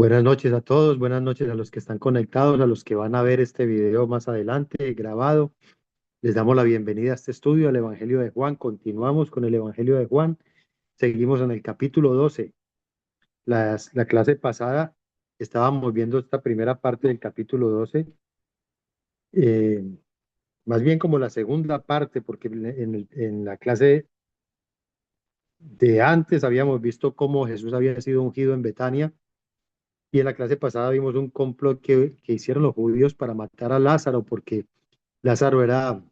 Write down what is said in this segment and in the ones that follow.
Buenas noches a todos, buenas noches a los que están conectados, a los que van a ver este video más adelante grabado. Les damos la bienvenida a este estudio del Evangelio de Juan. Continuamos con el Evangelio de Juan. Seguimos en el capítulo 12. La clase pasada estábamos viendo esta primera parte del capítulo 12, eh, más bien como la segunda parte, porque en la clase de antes habíamos visto cómo Jesús había sido ungido en Betania. Y en la clase pasada vimos un complot que hicieron los judíos para matar a Lázaro, porque Lázaro era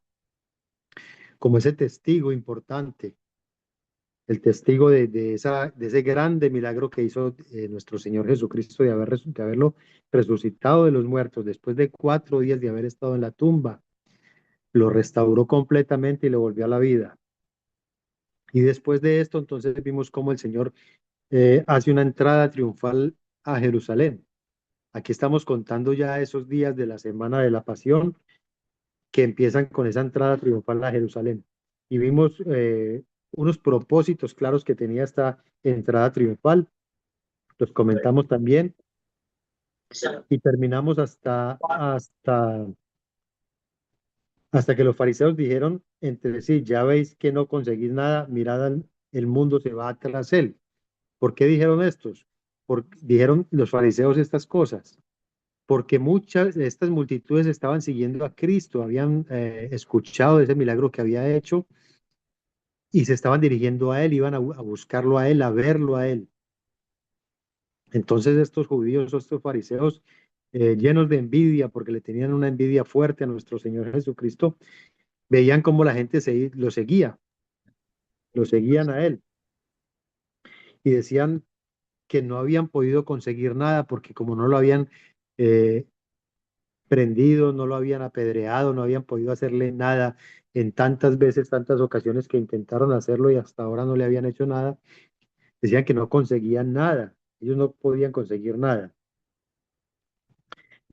como ese testigo importante, el testigo de ese grande milagro que hizo nuestro Señor Jesucristo de haberlo resucitado de los muertos después de 4 días de haber estado en la tumba. Lo restauró completamente y lo volvió a la vida. Y después de esto, entonces vimos cómo el Señor hace una entrada triunfal a Jerusalén. Aquí estamos contando ya esos días de la semana de la Pasión que empiezan con esa entrada triunfal a Jerusalén. Y vimos unos propósitos claros que tenía esta entrada triunfal, los comentamos también y terminamos hasta que los fariseos dijeron entre sí, ya veis que no conseguís nada, mirad, el mundo se va tras él. ¿Por qué dijeron estos? Dijeron los fariseos estas cosas, porque muchas de estas multitudes estaban siguiendo a Cristo, habían escuchado de ese milagro que había hecho y se estaban dirigiendo a él, iban a buscarlo a él, a verlo a él. Entonces estos judíos, estos fariseos, llenos de envidia, porque le tenían una envidia fuerte a nuestro Señor Jesucristo, veían cómo la gente lo seguían a él y decían que no habían podido conseguir nada porque como no lo habían eh, prendido, no lo habían apedreado, no habían podido hacerle nada en tantas veces, tantas ocasiones que intentaron hacerlo y hasta ahora no le habían hecho nada. Decían que no conseguían nada, ellos no podían conseguir nada.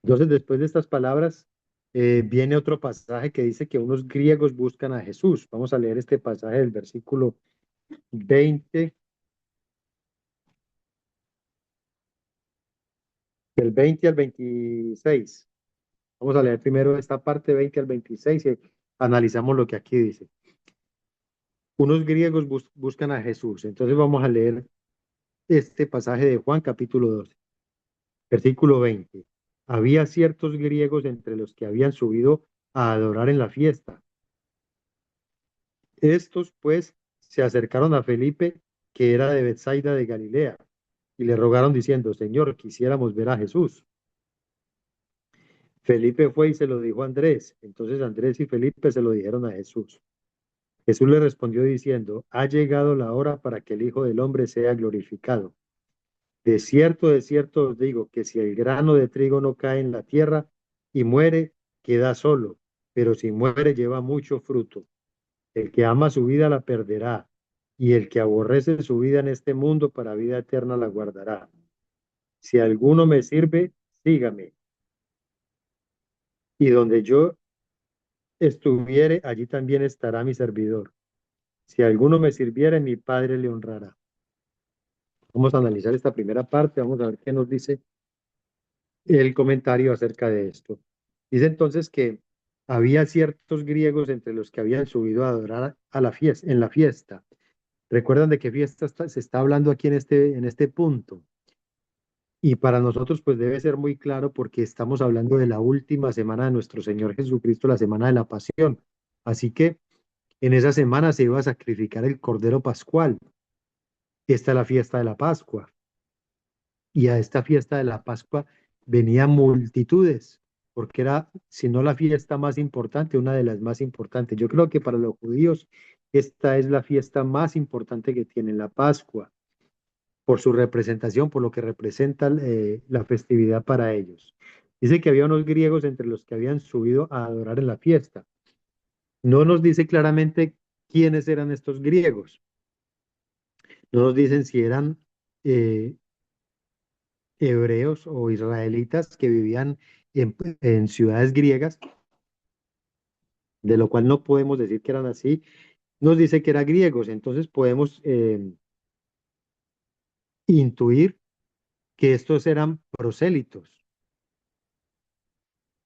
Entonces, después de estas palabras, viene otro pasaje que dice que unos griegos buscan a Jesús. Vamos a leer este pasaje del versículo 20, del 20 al 26. Vamos a leer primero esta parte 20 al 26 y analizamos lo que aquí dice. Unos griegos buscan a Jesús. Entonces vamos a leer este pasaje de Juan capítulo 12. Versículo 20. Había ciertos griegos entre los que habían subido a adorar en la fiesta. Estos, pues, se acercaron a Felipe, que era de Bethsaida de Galilea, y le rogaron diciendo, Señor, quisiéramos ver a Jesús. Felipe fue y se lo dijo a Andrés. Entonces Andrés y Felipe se lo dijeron a Jesús. Jesús le respondió diciendo, ha llegado la hora para que el Hijo del Hombre sea glorificado. De cierto os digo que si el grano de trigo no cae en la tierra y muere, queda solo, pero si muere lleva mucho fruto. El que ama su vida la perderá, y el que aborrece su vida en este mundo para vida eterna la guardará. Si alguno me sirve, sígame, y donde yo estuviere, allí también estará mi servidor. Si alguno me sirviere, mi Padre le honrará. Vamos a analizar esta primera parte, vamos a ver qué nos dice el comentario acerca de esto. Dice entonces que había ciertos griegos entre los que habían subido a adorar a la fiesta, en la fiesta. ¿Recuerdan de qué fiesta se está hablando aquí en este punto? Y para nosotros pues debe ser muy claro porque estamos hablando de la última semana de nuestro Señor Jesucristo, la semana de la Pasión. Así que en esa semana se iba a sacrificar el Cordero Pascual. Esta es la fiesta de la Pascua. Y a esta fiesta de la Pascua venían multitudes, porque era, si no la fiesta más importante, una de las más importantes. Yo creo que para los judíos esta es la fiesta más importante que tienen, la Pascua, por su representación, por lo que representa la festividad para ellos. Dice que había unos griegos entre los que habían subido a adorar en la fiesta. No nos dice claramente quiénes eran estos griegos. No nos dicen si eran eh, hebreos o israelitas que vivían en ciudades griegas, de lo cual no podemos decir que eran así. Nos dice que eran griegos, entonces podemos intuir que estos eran prosélitos.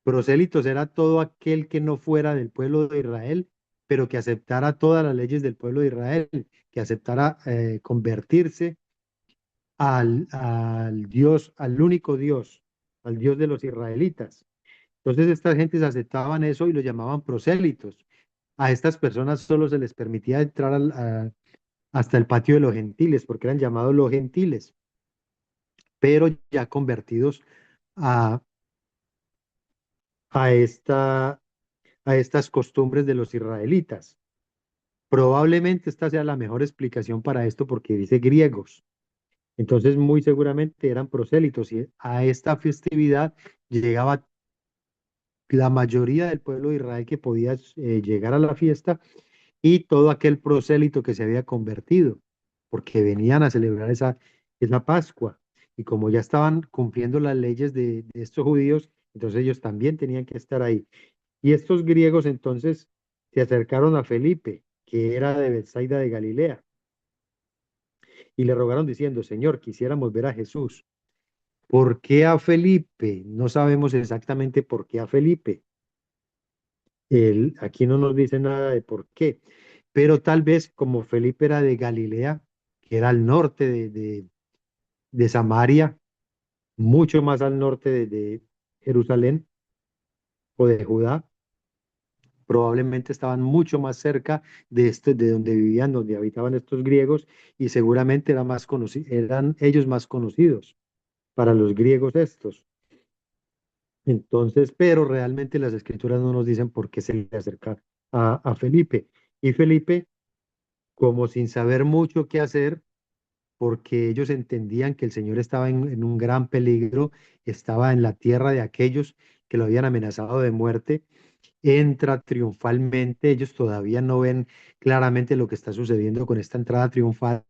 Prosélitos era todo aquel que no fuera del pueblo de Israel, pero que aceptara todas las leyes del pueblo de Israel, que aceptara convertirse al Dios, al único Dios, al Dios de los israelitas. Entonces estas gentes aceptaban eso y lo llamaban prosélitos. A estas personas solo se les permitía entrar hasta el patio de los gentiles, porque eran llamados los gentiles, pero ya convertidos a, a, esta, a estas costumbres de los israelitas. Probablemente esta sea la mejor explicación para esto porque dice griegos. Entonces, muy seguramente eran prosélitos y a esta festividad llegaba la mayoría del pueblo de Israel que podía llegar a la fiesta y todo aquel prosélito que se había convertido, porque venían a celebrar esa Pascua. Y como ya estaban cumpliendo las leyes de estos judíos, entonces ellos también tenían que estar ahí. Y estos griegos entonces se acercaron a Felipe, que era de Bethsaida de Galilea, y le rogaron diciendo, Señor, quisiéramos ver a Jesús. ¿Por qué a Felipe? No sabemos exactamente por qué a Felipe. Aquí no nos dice nada de por qué, pero tal vez como Felipe era de Galilea, que era al norte de Samaria, mucho más al norte de Jerusalén o de Judá, probablemente estaban mucho más cerca de donde vivían, donde habitaban estos griegos, y seguramente eran ellos más conocidos para los griegos estos. Entonces, pero realmente las escrituras no nos dicen por qué se le acerca a Felipe. Y Felipe, como sin saber mucho qué hacer, porque ellos entendían que el Señor estaba en un gran peligro, estaba en la tierra de aquellos que lo habían amenazado de muerte, entra triunfalmente, ellos todavía no ven claramente lo que está sucediendo con esta entrada triunfal,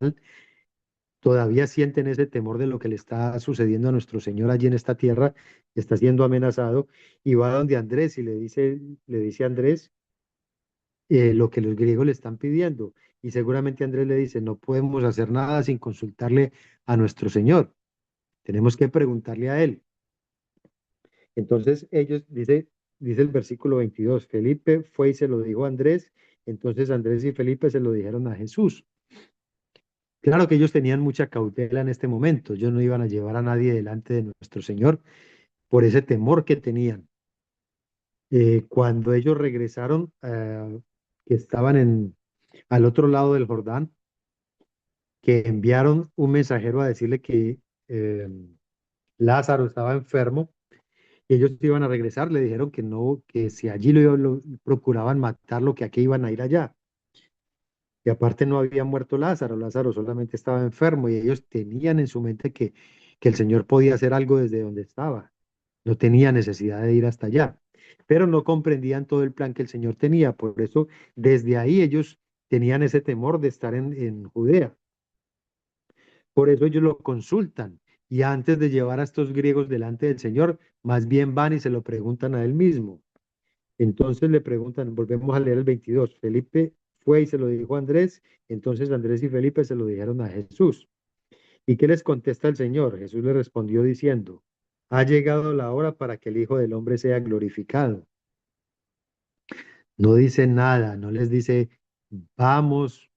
todavía sienten ese temor de lo que le está sucediendo a nuestro Señor allí en esta tierra, está siendo amenazado, y va donde Andrés y le dice a Andrés lo que los griegos le están pidiendo. Y seguramente Andrés le dice, no podemos hacer nada sin consultarle a nuestro Señor, tenemos que preguntarle a Él. Entonces dice el versículo 22, Felipe fue y se lo dijo a Andrés, entonces Andrés y Felipe se lo dijeron a Jesús. Claro que ellos tenían mucha cautela en este momento, ellos no iban a llevar a nadie delante de nuestro Señor por ese temor que tenían. Cuando ellos regresaron, que estaban al otro lado del Jordán, que enviaron un mensajero a decirle que eh, Lázaro estaba enfermo y ellos iban a regresar, le dijeron que no, que si allí lo procuraban matarlo, que aquí iban a ir allá. Y aparte no había muerto Lázaro, Lázaro solamente estaba enfermo y ellos tenían en su mente que el Señor podía hacer algo desde donde estaba. No tenía necesidad de ir hasta allá, pero no comprendían todo el plan que el Señor tenía. Por eso, desde ahí ellos tenían ese temor de estar en Judea. Por eso ellos lo consultan. Y antes de llevar a estos griegos delante del Señor, más bien van y se lo preguntan a él mismo. Entonces le preguntan, volvemos a leer el 22. Felipe fue y se lo dijo a Andrés. Entonces Andrés y Felipe se lo dijeron a Jesús. ¿Y qué les contesta el Señor? Jesús le respondió diciendo, ha llegado la hora para que el Hijo del Hombre sea glorificado. No dice nada, no les dice, vamos,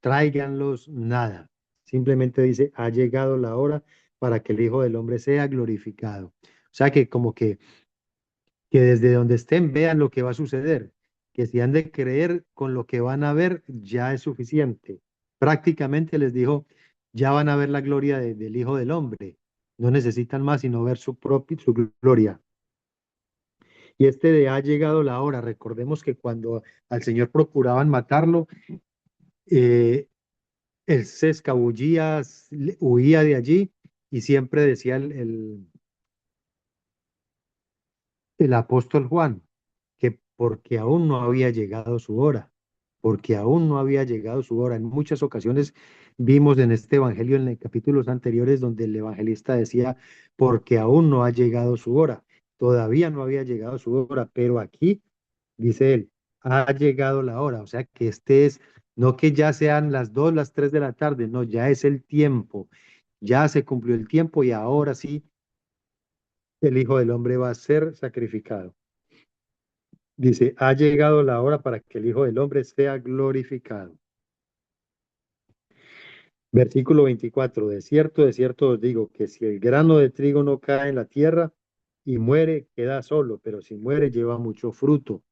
tráiganlos, nada. Simplemente dice, ha llegado la hora para que el Hijo del Hombre sea glorificado. O sea que como que desde donde estén vean lo que va a suceder, que si han de creer con lo que van a ver, ya es suficiente. Prácticamente les dijo, ya van a ver la gloria del Hijo del Hombre. No necesitan más sino ver su gloria. Y este de ha llegado la hora. Recordemos que cuando al Señor procuraban matarlo, eh, él se escabullía, huía de allí y siempre decía el apóstol Juan que porque aún no había llegado su hora, porque aún no había llegado su hora. En muchas ocasiones vimos en este evangelio, en los capítulos anteriores, donde el evangelista decía, porque aún no ha llegado su hora, todavía no había llegado su hora, pero aquí dice él, ha llegado la hora, o sea que no que ya sean las 2, las 3 de la tarde, no, ya es el tiempo, ya se cumplió el tiempo y ahora sí el Hijo del Hombre va a ser sacrificado. Dice, ha llegado la hora para que el Hijo del Hombre sea glorificado. Versículo 24, de cierto os digo que si el grano de trigo no cae en la tierra y muere, queda solo, pero si muere, lleva mucho fruto.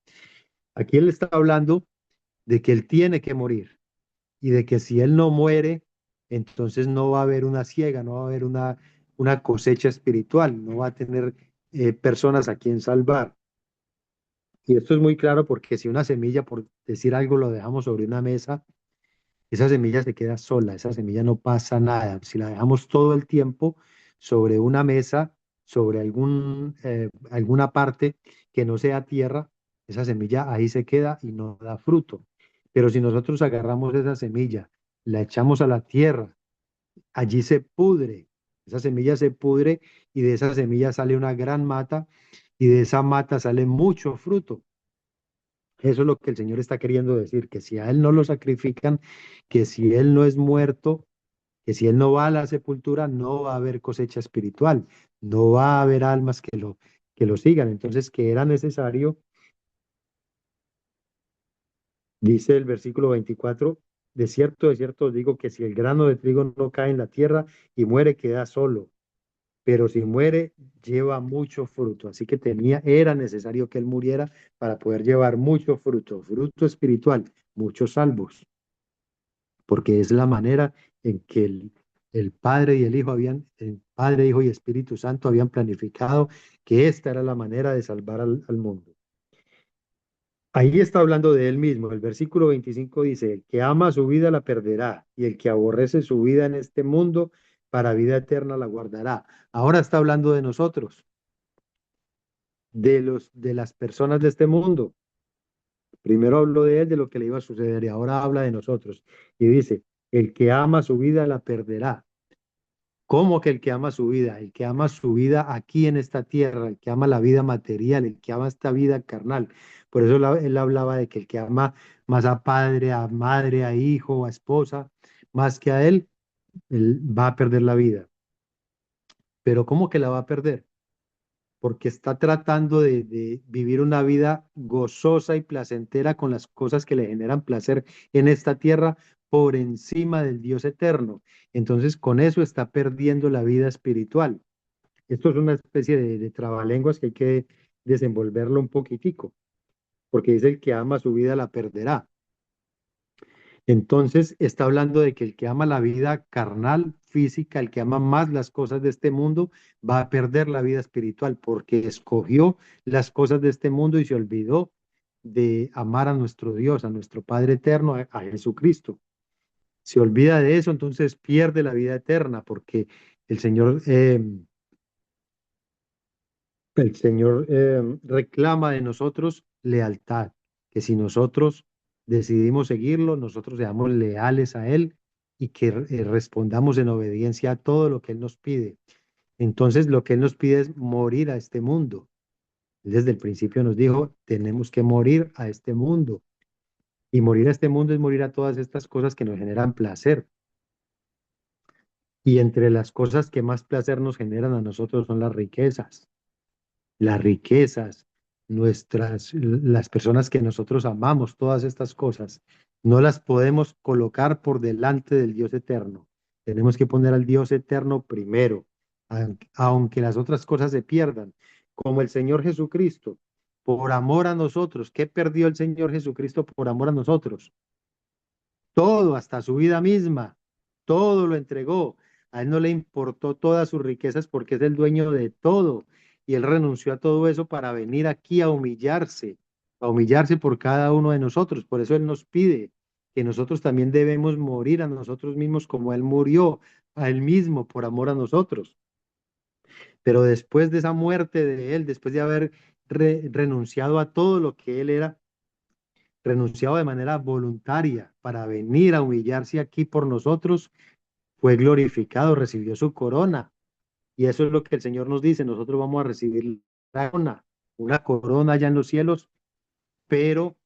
Aquí él está hablando de que él tiene que morir y de que si él no muere, entonces no va a haber una siega, no va a haber una cosecha espiritual, no va a tener personas a quien salvar. Y esto es muy claro porque si una semilla, por decir algo, lo dejamos sobre una mesa, esa semilla se queda sola, esa semilla no pasa nada. Si la dejamos todo el tiempo sobre una mesa, sobre alguna parte que no sea tierra, esa semilla ahí se queda y no da fruto. Pero si nosotros agarramos esa semilla, la echamos a la tierra, allí se pudre, esa semilla se pudre y de esa semilla sale una gran mata y de esa mata sale mucho fruto. Eso es lo que el Señor está queriendo decir, que si a Él no lo sacrifican, que si Él no es muerto, que si Él no va a la sepultura, no va a haber cosecha espiritual, no va a haber almas que lo sigan. Entonces, que era necesario, dice el versículo 24, de cierto os digo que si el grano de trigo no cae en la tierra y muere, queda solo, pero si muere, lleva mucho fruto. Así que era necesario que Él muriera para poder llevar mucho fruto, fruto espiritual, muchos salvos. Porque es la manera en que el Padre y el Hijo el Padre, Hijo y Espíritu Santo habían planificado que esta era la manera de salvar al mundo. Ahí está hablando de él mismo. El versículo 25 dice, el que ama su vida la perderá, y el que aborrece su vida en este mundo, para vida eterna la guardará. Ahora está hablando de nosotros, de las personas de este mundo. Primero habló de él, de lo que le iba a suceder, y ahora habla de nosotros. Y dice, el que ama su vida la perderá. ¿Cómo que el que ama su vida? El que ama su vida aquí en esta tierra, el que ama la vida material, el que ama esta vida carnal. Por eso él hablaba de que el que ama más a padre, a madre, a hijo, a esposa, más que a él va a perder la vida. Pero ¿cómo que la va a perder? Porque está tratando de vivir una vida gozosa y placentera con las cosas que le generan placer en esta tierra por encima del Dios eterno. Entonces, con eso está perdiendo la vida espiritual. Esto es una especie de trabalenguas que hay que desenvolverlo un poquitico, porque dice el que ama su vida la perderá. Entonces está hablando de que el que ama la vida carnal, física, el que ama más las cosas de este mundo, va a perder la vida espiritual, porque escogió las cosas de este mundo y se olvidó de amar a nuestro Dios, a nuestro Padre eterno, a Jesucristo. Se olvida de eso, entonces pierde la vida eterna, porque el Señor reclama de nosotros lealtad, que si nosotros decidimos seguirlo, nosotros seamos leales a Él y que respondamos en obediencia a todo lo que Él nos pide. Entonces, lo que Él nos pide es morir a este mundo. Él desde el principio nos dijo, tenemos que morir a este mundo. Y morir a este mundo es morir a todas estas cosas que nos generan placer. Y entre las cosas que más placer nos generan a nosotros son las riquezas, las personas que nosotros amamos, todas estas cosas, no las podemos colocar por delante del Dios eterno. Tenemos que poner al Dios eterno primero, aunque las otras cosas se pierdan, como el Señor Jesucristo, por amor a nosotros. ¿Qué perdió el Señor Jesucristo por amor a nosotros? Todo, hasta su vida misma, todo lo entregó. A él no le importó todas sus riquezas porque es el dueño de todo. Y él renunció a todo eso para venir aquí a humillarse por cada uno de nosotros. Por eso él nos pide que nosotros también debemos morir a nosotros mismos como él murió a él mismo por amor a nosotros. Pero después de esa muerte de él, después de haber renunciado a todo lo que él era, renunciado de manera voluntaria para venir a humillarse aquí por nosotros, fue glorificado, recibió su corona. Y eso es lo que el Señor nos dice, nosotros vamos a recibir una corona allá en los cielos, pero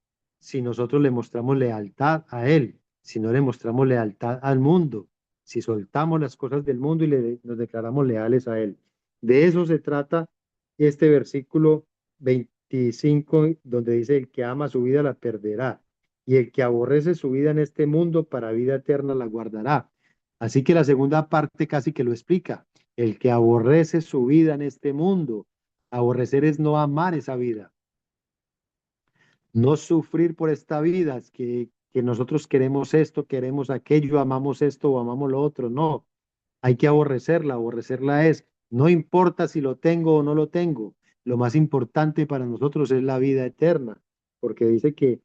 si nosotros le mostramos lealtad a Él, si no le mostramos lealtad al mundo, si soltamos las cosas del mundo y nos declaramos leales a Él. De eso se trata este versículo 25, donde dice, el que ama su vida la perderá, y el que aborrece su vida en este mundo para vida eterna la guardará. Así que la segunda parte casi que lo explica. El que aborrece su vida en este mundo, aborrecer es no amar esa vida, no sufrir por esta vida, es que nosotros queremos esto, queremos aquello, amamos esto o amamos lo otro. No, hay que aborrecerla. Aborrecerla es, no importa si lo tengo o no lo tengo, lo más importante para nosotros es la vida eterna, porque dice que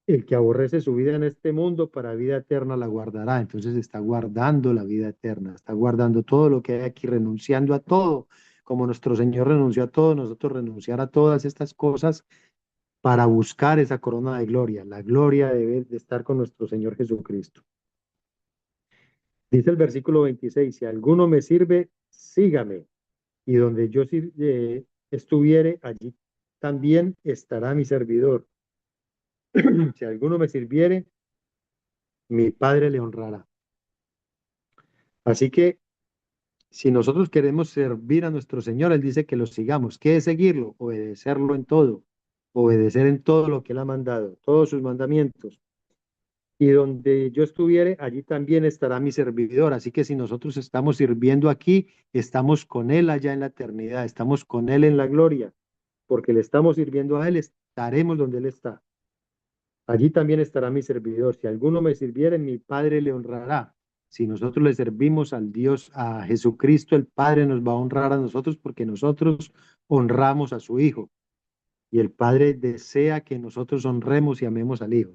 el que aborrece su vida en este mundo para vida eterna la guardará. Entonces está guardando la vida eterna, está guardando todo lo que hay aquí, renunciando a todo. Como nuestro Señor renunció a todo, nosotros renunciar a todas estas cosas para buscar esa corona de gloria, la gloria de estar con nuestro Señor Jesucristo. Dice el versículo 26, si alguno me sirve, sígame, y donde yo estuviere, allí también estará mi servidor. Si alguno me sirviere, mi Padre le honrará. Así que si nosotros queremos servir a nuestro Señor, Él dice que lo sigamos. ¿Qué es seguirlo? Obedecerlo en todo, obedecer en todo lo que Él ha mandado, todos sus mandamientos. Y donde yo estuviere, allí también estará mi servidor. Así que si nosotros estamos sirviendo aquí, estamos con Él allá en la eternidad, estamos con Él en la gloria, porque le estamos sirviendo a Él, estaremos donde Él está. Allí también estará mi servidor. Si alguno me sirviere, mi Padre le honrará. Si nosotros le servimos al Dios, a Jesucristo, el Padre nos va a honrar a nosotros porque nosotros honramos a su Hijo. Y el Padre desea que nosotros honremos y amemos al Hijo.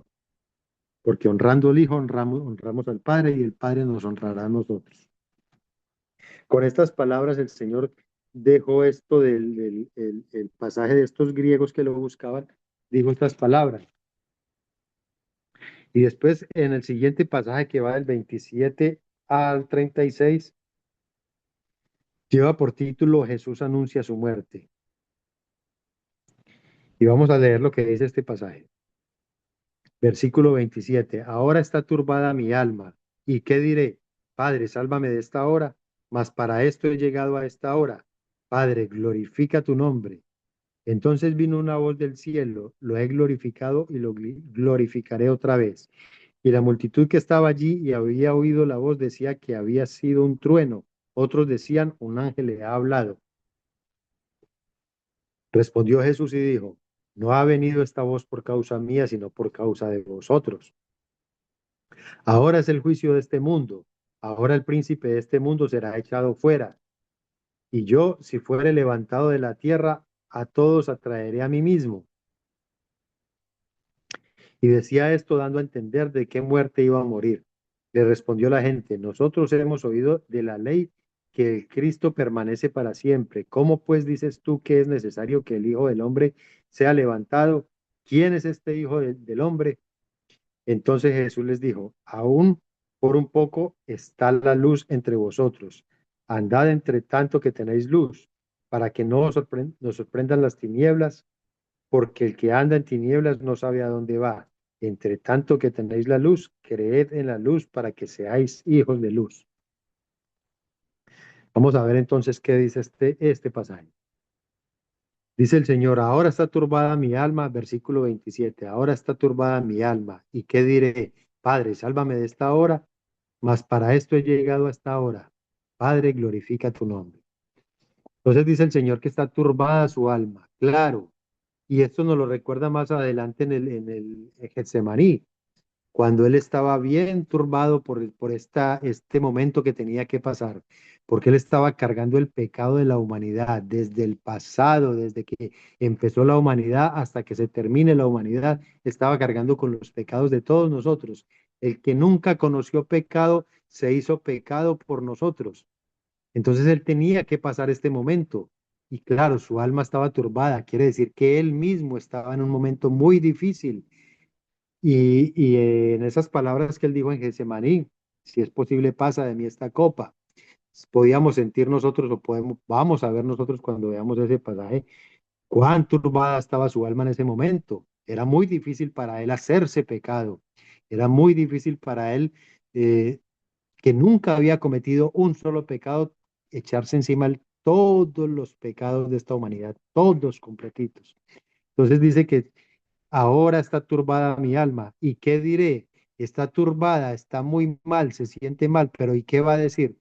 Porque honrando al Hijo, honramos al Padre y el Padre nos honrará a nosotros. Con estas palabras, el Señor dejó esto el pasaje de estos griegos que lo buscaban, dijo estas palabras. Y después, en el siguiente pasaje que va del 27 al 36, lleva por título Jesús anuncia su muerte. Y vamos a leer lo que dice este pasaje. Versículo 27. Ahora está turbada mi alma. ¿Y qué diré? Padre, sálvame de esta hora. Mas para esto he llegado a esta hora. Padre, glorifica tu nombre. Entonces vino una voz del cielo. Lo he glorificado y lo glorificaré otra vez. Y la multitud que estaba allí y había oído la voz decía que había sido un trueno. Otros decían, un ángel le ha hablado. Respondió Jesús y dijo, no ha venido esta voz por causa mía, sino por causa de vosotros. Ahora es el juicio de este mundo. Ahora el príncipe de este mundo será echado fuera. Y yo, si fuere levantado de la tierra, a todos atraeré a mí mismo. Y decía esto dando a entender de qué muerte iba a morir. Le respondió la gente, nosotros hemos oído de la ley que el Cristo permanece para siempre. ¿Cómo pues dices tú que es necesario que el Hijo del Hombre sea levantado? ¿Quién es este Hijo del Hombre? Entonces Jesús les dijo, aún por un poco está la luz entre vosotros. Andad entre tanto que tenéis luz, para que no nos sorprendan las tinieblas, porque el que anda en tinieblas no sabe a dónde va. Entre tanto que tenéis la luz, creed en la luz para que seáis hijos de luz. Vamos a ver entonces qué dice este pasaje. Dice el Señor, ahora está turbada mi alma, versículo 27, ahora está turbada mi alma. ¿Y qué diré? Padre, sálvame de esta hora, mas para esto he llegado a esta hora. Padre, glorifica tu nombre. Entonces dice el Señor que está turbada su alma. Claro, y esto nos lo recuerda más adelante en Getsemaní, cuando él estaba bien turbado por este momento que tenía que pasar, porque él estaba cargando el pecado de la humanidad desde el pasado, desde que empezó la humanidad hasta que se termine la humanidad, estaba cargando con los pecados de todos nosotros. El que nunca conoció pecado se hizo pecado por nosotros. Entonces él tenía que pasar este momento. Y claro, su alma estaba turbada, quiere decir que él mismo estaba en un momento muy difícil y en esas palabras que él dijo en Getsemaní, si es posible, pasa de mí esta copa. Podíamos sentir nosotros, o vamos a ver nosotros cuando veamos ese pasaje, cuán turbada estaba su alma en ese momento. Era muy difícil para él hacerse pecado. Era muy difícil para él eh, que nunca había cometido un solo pecado, echarse encima todos los pecados de esta humanidad, todos completitos. Entonces dice que ahora está turbada mi alma. ¿Y qué diré? Está turbada, está muy mal, se siente mal, pero ¿y qué va a decir?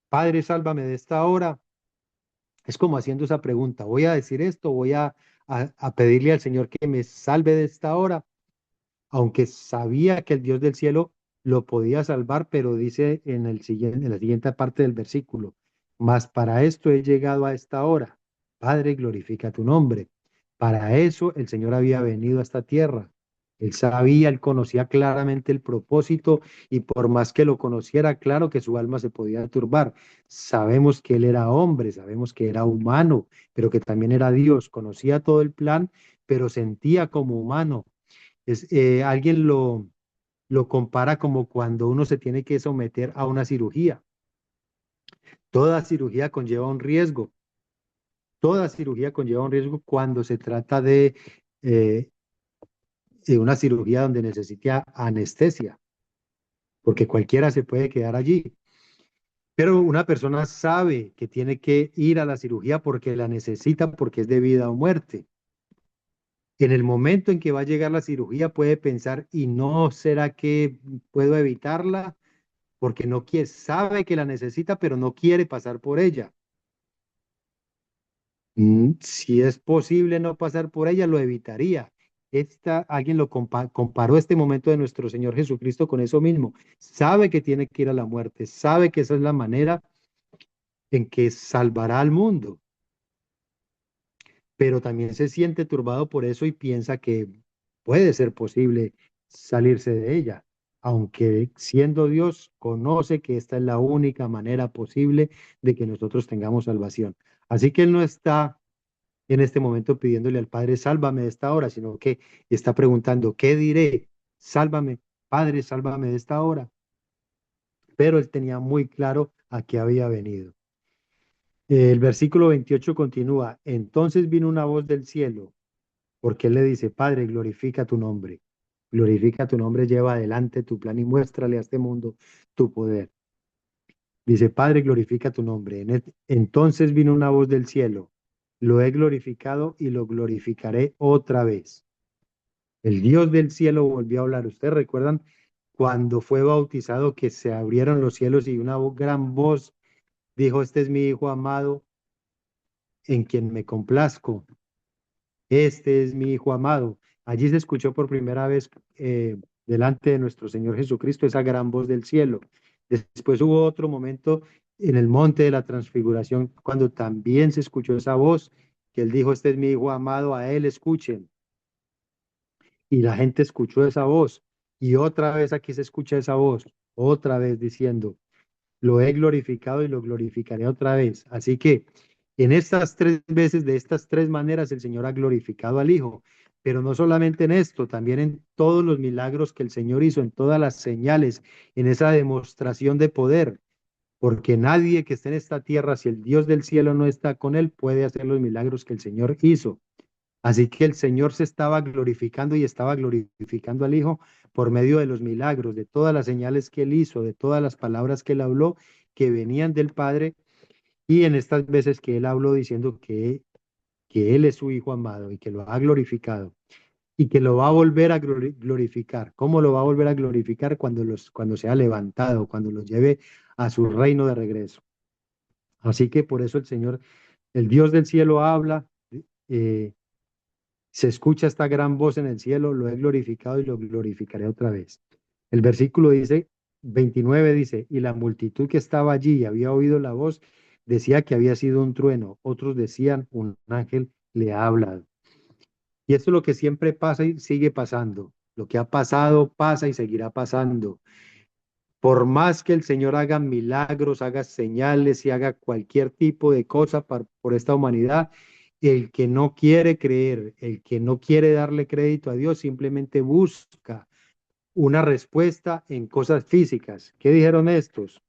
Padre, sálvame de esta hora. Es como haciendo esa pregunta. ¿Voy a decir esto? ¿Voy a pedirle al Señor que me salve de esta hora? Aunque sabía que el Dios del cielo lo podía salvar, pero dice en la siguiente parte del versículo, mas para esto he llegado a esta hora. Padre, glorifica tu nombre. Para eso el Señor había venido a esta tierra. Él sabía, él conocía claramente el propósito y por más que lo conociera, claro que su alma se podía turbar. Sabemos que él era hombre, sabemos que era humano, pero que también era Dios. Conocía todo el plan, pero sentía como humano. Alguien lo compara como cuando uno se tiene que someter a una cirugía. Toda cirugía conlleva un riesgo. Toda cirugía conlleva un riesgo cuando se trata eh, de una cirugía donde necesita anestesia, porque cualquiera se puede quedar allí. Pero una persona sabe que tiene que ir a la cirugía porque la necesita, porque es de vida o muerte. En el momento en que va a llegar la cirugía puede pensar, ¿y no será que puedo evitarla? Porque no quiere, sabe que la necesita, pero no quiere pasar por ella. Si es posible no pasar por ella, lo evitaría. Alguien comparó este momento de nuestro Señor Jesucristo con eso mismo. Sabe que tiene que ir a la muerte, sabe que esa es la manera en que salvará al mundo, pero también se siente turbado por eso y piensa que puede ser posible salirse de ella, aunque siendo Dios conoce que esta es la única manera posible de que nosotros tengamos salvación. Así que Él no está en este momento pidiéndole al Padre, sálvame de esta hora, sino que está preguntando, ¿qué diré? Sálvame, Padre, sálvame de esta hora. Pero Él tenía muy claro a qué había venido. El versículo 28 continúa, entonces vino una voz del cielo porque él le dice, Padre, glorifica tu nombre. Glorifica tu nombre, lleva adelante tu plan y muéstrale a este mundo tu poder. Dice, Padre, glorifica tu nombre. Entonces vino una voz del cielo. Lo he glorificado y lo glorificaré otra vez. El Dios del cielo volvió a hablar. ¿Ustedes recuerdan cuando fue bautizado que se abrieron los cielos y una gran voz dijo, este es mi Hijo amado en quien me complazco? Este es mi Hijo amado. Allí se escuchó por primera vez delante de nuestro Señor Jesucristo esa gran voz del cielo. Después hubo otro momento en el monte de la transfiguración cuando también se escuchó esa voz que él dijo, este es mi Hijo amado, a él escuchen. Y la gente escuchó esa voz. Y otra vez aquí se escucha esa voz, otra vez diciendo, lo he glorificado y lo glorificaré otra vez. Así que en estas tres veces, de estas tres maneras, el Señor ha glorificado al Hijo. Pero no solamente en esto, también en todos los milagros que el Señor hizo, en todas las señales, en esa demostración de poder. Porque nadie que esté en esta tierra, si el Dios del cielo no está con él, puede hacer los milagros que el Señor hizo. Así que el Señor se estaba glorificando y estaba glorificando al Hijo por medio de los milagros, de todas las señales que él hizo, de todas las palabras que él habló, que venían del Padre, y en estas veces que él habló diciendo que él es su Hijo amado y que lo ha glorificado y que lo va a volver a glorificar. ¿Cómo lo va a volver a glorificar? Cuando sea levantado, cuando los lleve a su reino de regreso. Así que por eso el Señor, el Dios del cielo habla. eh, Se escucha esta gran voz en el cielo, lo he glorificado y lo glorificaré otra vez. El versículo dice, 29 dice, y la multitud que estaba allí y había oído la voz, decía que había sido un trueno. Otros decían, un ángel le ha hablado. Y esto es lo que siempre pasa y sigue pasando. Lo que ha pasado, pasa y seguirá pasando. Por más que el Señor haga milagros, haga señales y haga cualquier tipo de cosa por esta humanidad, el que no quiere creer, el que no quiere darle crédito a Dios, simplemente busca una respuesta en cosas físicas. ¿Qué dijeron estos?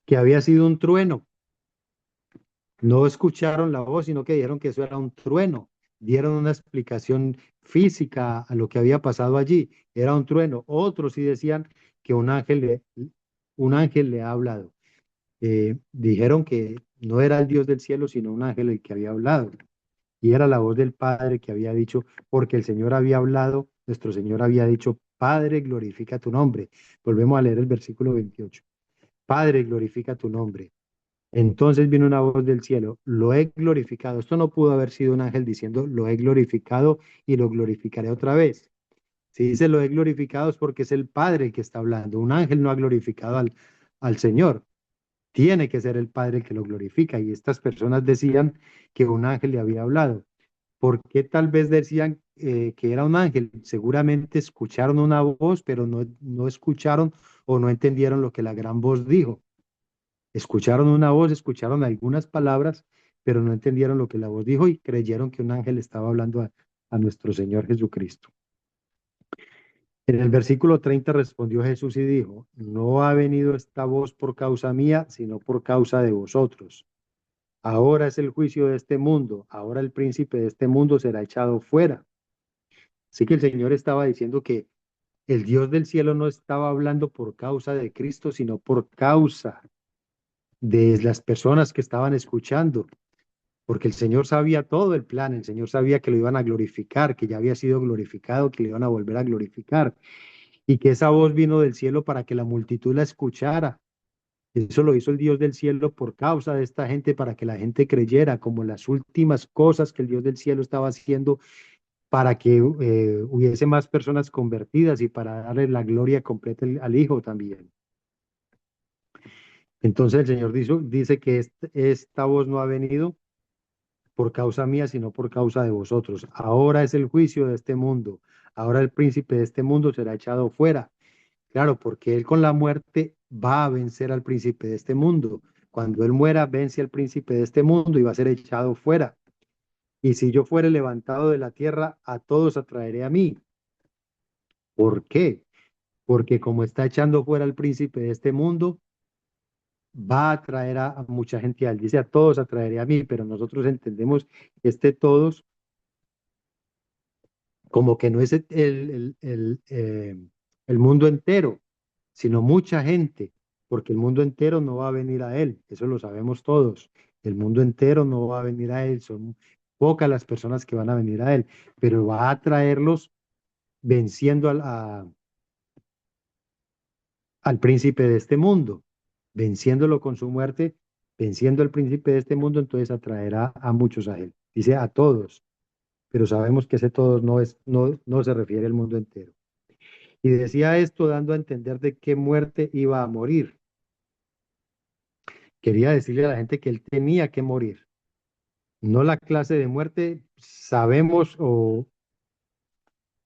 Que había sido un trueno. No escucharon la voz, sino que dijeron que eso era un trueno. dieron una explicación física a lo que había pasado allí. Era un trueno. Otros sí decían que un ángel le ha hablado. Dijeron que no era el Dios del cielo, sino un ángel el que había hablado. Y era la voz del Padre que había dicho, porque el Señor había hablado, nuestro Señor había dicho, Padre, glorifica tu nombre. Volvemos a leer el versículo 28. Padre, glorifica tu nombre. Entonces vino una voz del cielo, lo he glorificado. Esto no pudo haber sido un ángel diciendo, lo he glorificado y lo glorificaré otra vez. Si dice lo he glorificado es porque es el Padre el que está hablando. Un ángel no ha glorificado al Señor. Tiene que ser el Padre el que lo glorifica. Y estas personas decían que un ángel le había hablado. ¿Por qué tal vez decían que era un ángel? Seguramente escucharon una voz, pero no escucharon o no entendieron lo que la gran voz dijo. Escucharon una voz, escucharon algunas palabras, pero no entendieron lo que la voz dijo y creyeron que un ángel estaba hablando a nuestro Señor Jesucristo. En el versículo 30 respondió Jesús y dijo, no ha venido esta voz por causa mía, sino por causa de vosotros. Ahora es el juicio de este mundo, ahora el príncipe de este mundo será echado fuera. Así que el Señor estaba diciendo que el Dios del cielo no estaba hablando por causa de Cristo, sino por causa de las personas que estaban escuchando, porque el Señor sabía todo el plan, el Señor sabía que lo iban a glorificar, que ya había sido glorificado, que le iban a volver a glorificar, y que esa voz vino del cielo para que la multitud la escuchara. Eso lo hizo el Dios del cielo por causa de esta gente, para que la gente creyera, como las últimas cosas que el Dios del cielo estaba haciendo para que hubiese más personas convertidas y para darle la gloria completa al Hijo también. Entonces el Señor dice que esta voz no ha venido por causa mía, sino por causa de vosotros. Ahora es el juicio de este mundo. Ahora el príncipe de este mundo será echado fuera. Claro, porque él con la muerte va a vencer al príncipe de este mundo. Cuando él muera, vence al príncipe de este mundo y va a ser echado fuera. Y si yo fuere levantado de la tierra, a todos atraeré a mí. ¿Por qué? Porque como está echando fuera al príncipe de este mundo, va a traer a mucha gente a él. Dice a todos atraeré a mí, pero nosotros entendemos este todos como que no es el mundo entero, sino mucha gente, porque el mundo entero no va a venir a él, eso lo sabemos todos. El mundo entero no va a venir a él, son pocas las personas que van a venir a él, pero va a traerlos venciendo al príncipe de este mundo, venciéndolo con su muerte, venciendo al príncipe de este mundo, entonces atraerá a muchos a él. Dice a todos, pero sabemos que ese todos no se refiere al mundo entero. Y decía esto dando a entender de qué muerte iba a morir. Quería decirle a la gente que él tenía que morir. No la clase de muerte, sabemos o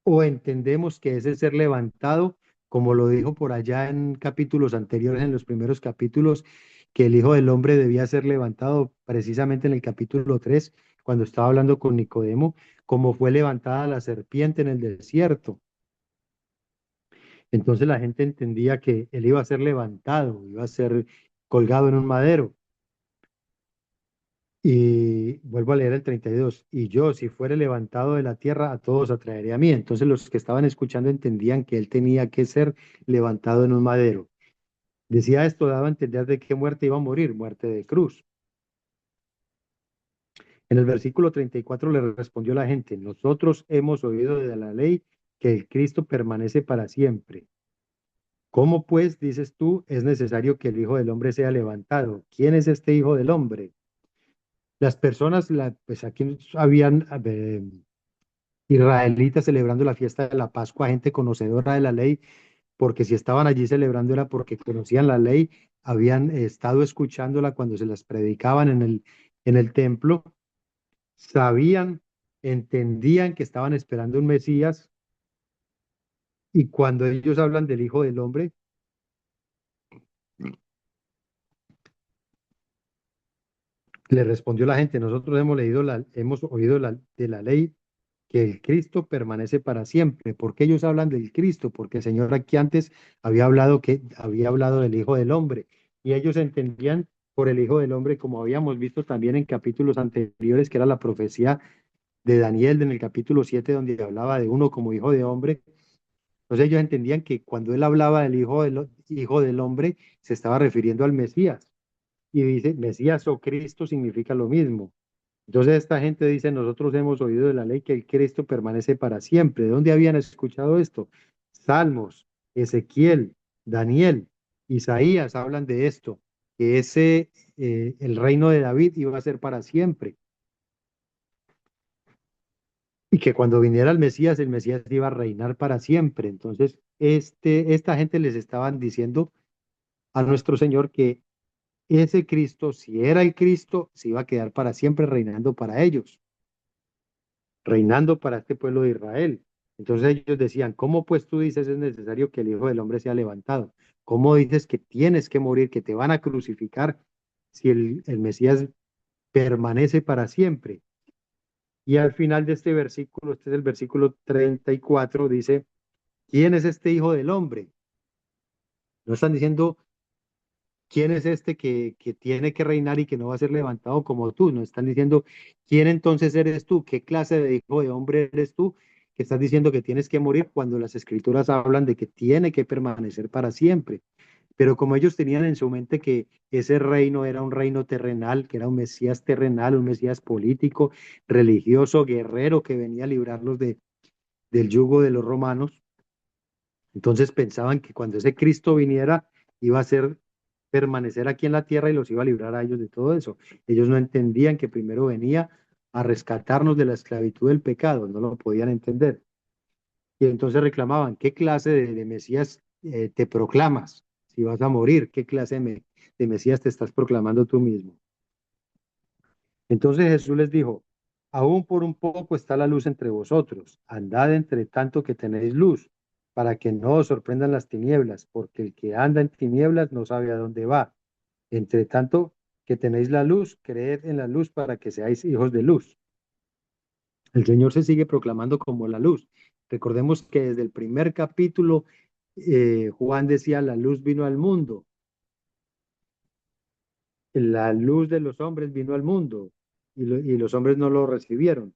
entendemos que es el ser levantado, como lo dijo por allá en capítulos anteriores, en los primeros capítulos, que el Hijo del Hombre debía ser levantado precisamente en el capítulo 3 cuando estaba hablando con Nicodemo, como fue levantada la serpiente en el desierto. Entonces la gente entendía que él iba a ser levantado, iba a ser colgado en un madero. Y vuelvo a leer el 32. Y yo, si fuere levantado de la tierra, a todos atraeré a mí. Entonces los que estaban escuchando entendían que él tenía que ser levantado en un madero. Decía esto, daba a entender de qué muerte iba a morir, muerte de cruz. En el versículo 34 le respondió la gente, nosotros hemos oído de la ley que el Cristo permanece para siempre. ¿Cómo pues, dices tú, es necesario que el Hijo del Hombre sea levantado? ¿Quién es este Hijo del Hombre? Las personas, pues aquí habían israelitas celebrando la fiesta de la Pascua, gente conocedora de la ley, porque si estaban allí celebrando era porque conocían la ley, habían estado escuchándola cuando se las predicaban en el templo, sabían, entendían que estaban esperando un Mesías, y cuando ellos hablan del Hijo del Hombre, le respondió la gente, nosotros hemos oído de la ley que el Cristo permanece para siempre. ¿Por qué ellos hablan del Cristo? Porque el Señor aquí antes había hablado del Hijo del Hombre y ellos entendían por el Hijo del Hombre, como habíamos visto también en capítulos anteriores, que era la profecía de Daniel en el capítulo 7 donde hablaba de uno como hijo de hombre. Entonces ellos entendían que cuando él hablaba del hijo del hombre, se estaba refiriendo al Mesías. Y dice, Mesías o Cristo significa lo mismo. Entonces esta gente dice, nosotros hemos oído de la ley que el Cristo permanece para siempre. ¿De dónde habían escuchado esto? Salmos, Ezequiel, Daniel, Isaías hablan de esto, que el reino de David iba a ser para siempre. Y que cuando viniera el Mesías iba a reinar para siempre. Entonces, esta gente les estaban diciendo a nuestro Señor que ese Cristo, si era el Cristo, se iba a quedar para siempre reinando para ellos, reinando para este pueblo de Israel. Entonces ellos decían, ¿cómo pues tú dices es necesario que el Hijo del Hombre sea levantado? ¿Cómo dices que tienes que morir, que te van a crucificar si el Mesías permanece para siempre? Y al final de este versículo, este es el versículo 34, dice, ¿quién es este Hijo del Hombre? No están diciendo quién es este que tiene que reinar y que no va a ser levantado como tú. No están diciendo quién entonces eres tú, qué clase de hijo de hombre eres tú, que estás diciendo que tienes que morir cuando las escrituras hablan de que tiene que permanecer para siempre. Pero como ellos tenían en su mente que ese reino era un reino terrenal, que era un Mesías terrenal, un Mesías político, religioso, guerrero, que venía a librarlos del yugo de los romanos, entonces pensaban que cuando ese Cristo viniera iba a ser permanecer aquí en la tierra y los iba a librar a ellos de todo eso. Ellos no entendían que primero venía a rescatarnos de la esclavitud del pecado, no lo podían entender. Y entonces reclamaban, ¿qué clase de Mesías te proclamas? Si vas a morir, ¿qué clase de Mesías te estás proclamando tú mismo? Entonces Jesús les dijo, aún por un poco está la luz entre vosotros, andad entre tanto que tenéis luz, para que no os sorprendan las tinieblas, porque el que anda en tinieblas no sabe a dónde va. Entre tanto que tenéis la luz, creed en la luz para que seáis hijos de luz. El Señor se sigue proclamando como la luz. Recordemos que desde el primer capítulo, Juan decía, la luz vino al mundo, la luz de los hombres vino al mundo, y los hombres no lo recibieron.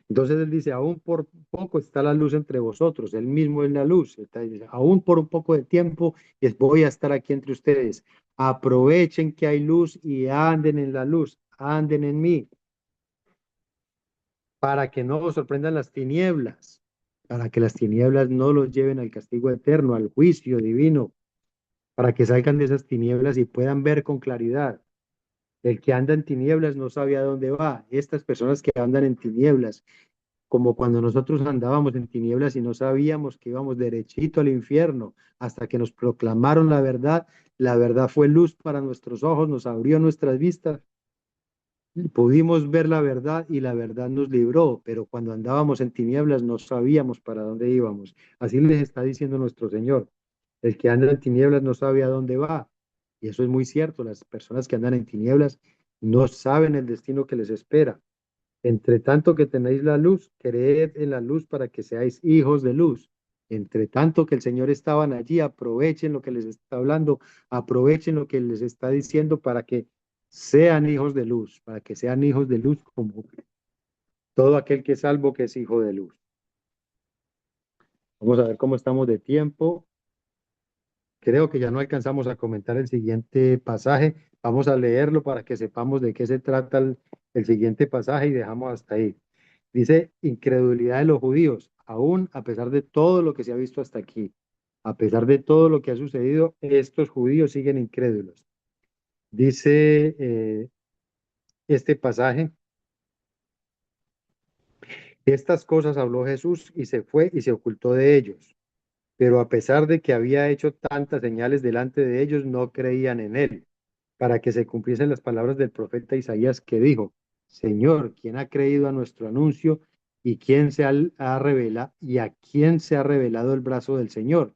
Entonces él dice, aún por poco está la luz entre vosotros, él mismo es la luz. Dice, aún por un poco de tiempo voy a estar aquí entre ustedes. Aprovechen que hay luz y anden en la luz, anden en mí, para que no os sorprendan las tinieblas, para que las tinieblas no los lleven al castigo eterno, al juicio divino, para que salgan de esas tinieblas y puedan ver con claridad. El que anda en tinieblas no sabe a dónde va. Estas personas que andan en tinieblas, como cuando nosotros andábamos en tinieblas y no sabíamos que íbamos derechito al infierno, hasta que nos proclamaron la verdad fue luz para nuestros ojos, nos abrió nuestras vistas, pudimos ver la verdad y la verdad nos libró, pero cuando andábamos en tinieblas no sabíamos para dónde íbamos. Así les está diciendo nuestro Señor, el que anda en tinieblas no sabe a dónde va. Y eso es muy cierto, las personas que andan en tinieblas no saben el destino que les espera. Entre tanto que tenéis la luz, creed en la luz para que seáis hijos de luz. Entre tanto que el Señor estaban allí, aprovechen lo que les está hablando, aprovechen lo que les está diciendo para que sean hijos de luz, para que sean hijos de luz como todo aquel que es salvo que es hijo de luz. Vamos a ver cómo estamos de tiempo. Creo que ya no alcanzamos a comentar el siguiente pasaje. Vamos a leerlo para que sepamos de qué se trata el siguiente pasaje y dejamos hasta ahí. Dice, incredulidad de los judíos, aún a pesar de todo lo que se ha visto hasta aquí, a pesar de todo lo que ha sucedido, estos judíos siguen incrédulos. Dice este pasaje, estas cosas habló Jesús y se fue y se ocultó de ellos. Pero a pesar de que había hecho tantas señales delante de ellos, no creían en él, para que se cumpliesen las palabras del profeta Isaías que dijo, Señor, ¿quién ha creído a nuestro anuncio y quién ha revelado y a quién se ha revelado el brazo del Señor?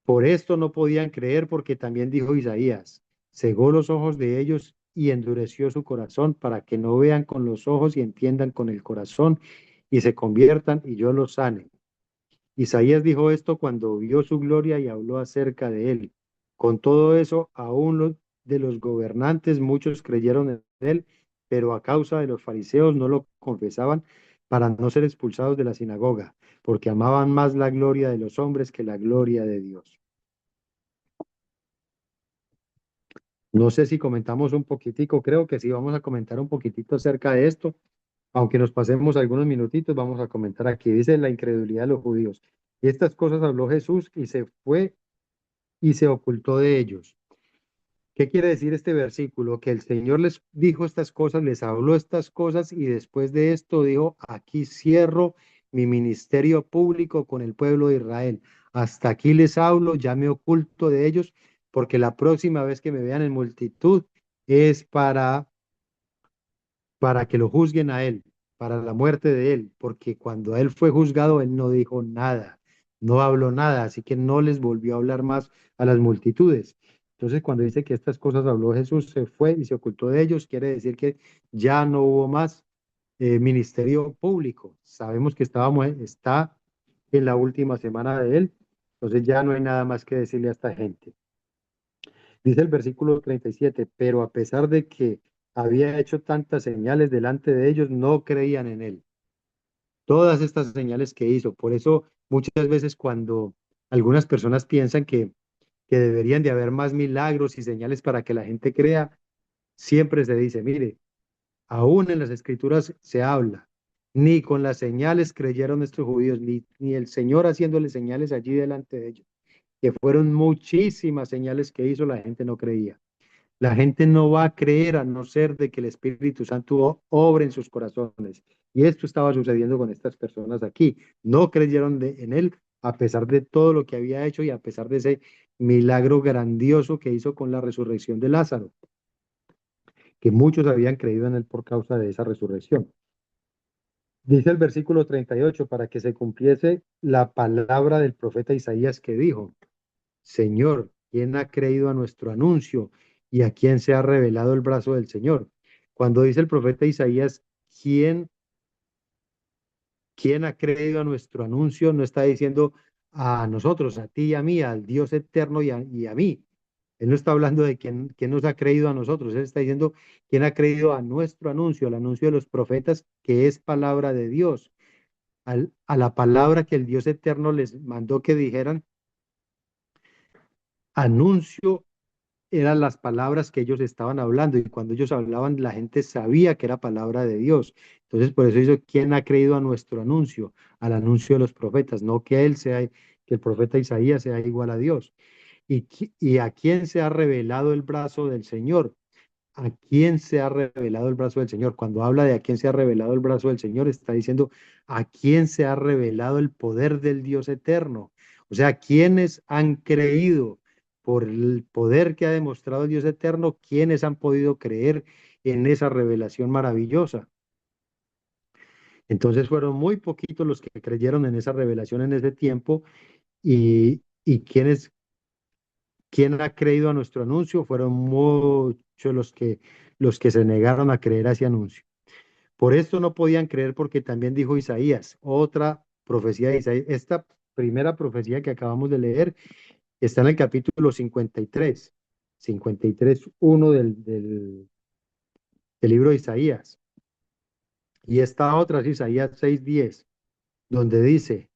Por esto no podían creer porque también dijo Isaías, cegó los ojos de ellos y endureció su corazón para que no vean con los ojos y entiendan con el corazón y se conviertan y yo los sane. Isaías dijo esto cuando vio su gloria y habló acerca de él. Con todo eso, aún los de los gobernantes, muchos creyeron en él pero a causa de los fariseos no lo confesaban para no ser expulsados de la sinagoga, porque amaban más la gloria de los hombres que la gloria de Dios. No sé si comentamos un poquitico, creo que sí, vamos a comentar un poquitito acerca de esto, aunque nos pasemos algunos minutitos, vamos a comentar aquí. Dice la incredulidad de los judíos. Y estas cosas habló Jesús y se fue y se ocultó de ellos. ¿Qué quiere decir este versículo? Que el Señor les dijo estas cosas, les habló estas cosas y después de esto dijo, aquí cierro mi ministerio público con el pueblo de Israel. Hasta aquí les hablo, ya me oculto de ellos, porque la próxima vez que me vean en multitud es para que lo juzguen a él, para la muerte de él, porque cuando él fue juzgado, él no dijo nada, no habló nada, así que no les volvió a hablar más a las multitudes. Entonces, cuando dice que estas cosas habló Jesús, se fue y se ocultó de ellos, quiere decir que ya no hubo más ministerio público. Sabemos que está en la última semana de él, entonces ya no hay nada más que decirle a esta gente. Dice el versículo 37, pero a pesar de que había hecho tantas señales delante de ellos, no creían en él. Todas estas señales que hizo. Por eso muchas veces cuando algunas personas piensan que deberían de haber más milagros y señales para que la gente crea, siempre se dice, mire, aún en las escrituras se habla, ni con las señales creyeron estos judíos, ni el Señor haciéndole señales allí delante de ellos, que fueron muchísimas señales que hizo, la gente no creía. La gente no va a creer a no ser de que el Espíritu Santo obre en sus corazones. Y esto estaba sucediendo con estas personas aquí. No creyeron en él a pesar de todo lo que había hecho y a pesar de ese milagro grandioso que hizo con la resurrección de Lázaro, que muchos habían creído en él por causa de esa resurrección. Dice el versículo 38, para que se cumpliese la palabra del profeta Isaías que dijo, Señor, ¿quién ha creído a nuestro anuncio y a quién se ha revelado el brazo del Señor? Cuando dice el profeta Isaías, ¿quién, quién ha creído a nuestro anuncio? No está diciendo a nosotros, a ti y a mí, al Dios eterno y a mí. Él no está hablando de quién nos ha creído a nosotros, él está diciendo quién ha creído a nuestro anuncio, el anuncio de los profetas, que es palabra de Dios, a la palabra que el Dios eterno les mandó que dijeran, anuncio eran las palabras que ellos estaban hablando y cuando ellos hablaban la gente sabía que era palabra de Dios. Entonces por eso dice, ¿quién ha creído a nuestro anuncio? Al anuncio de los profetas, no que él sea, que el profeta Isaías sea igual a Dios. ¿Y a quién se ha revelado el brazo del Señor? ¿A quién se ha revelado el brazo del Señor? Cuando habla de a quién se ha revelado el brazo del Señor, está diciendo a quién se ha revelado el poder del Dios eterno. O sea, quienes han creído por el poder que ha demostrado el Dios eterno, quienes han podido creer en esa revelación maravillosa. Entonces fueron muy poquitos los que creyeron en esa revelación en ese tiempo y quienes ¿quién ha creído a nuestro anuncio? Fueron muchos los que se negaron a creer a ese anuncio. Por esto no podían creer porque también dijo Isaías, otra profecía de Isaías. Esta primera profecía que acabamos de leer está en el capítulo 53, 53:1 del libro de Isaías. Y esta otra es Isaías 6:10, donde dice,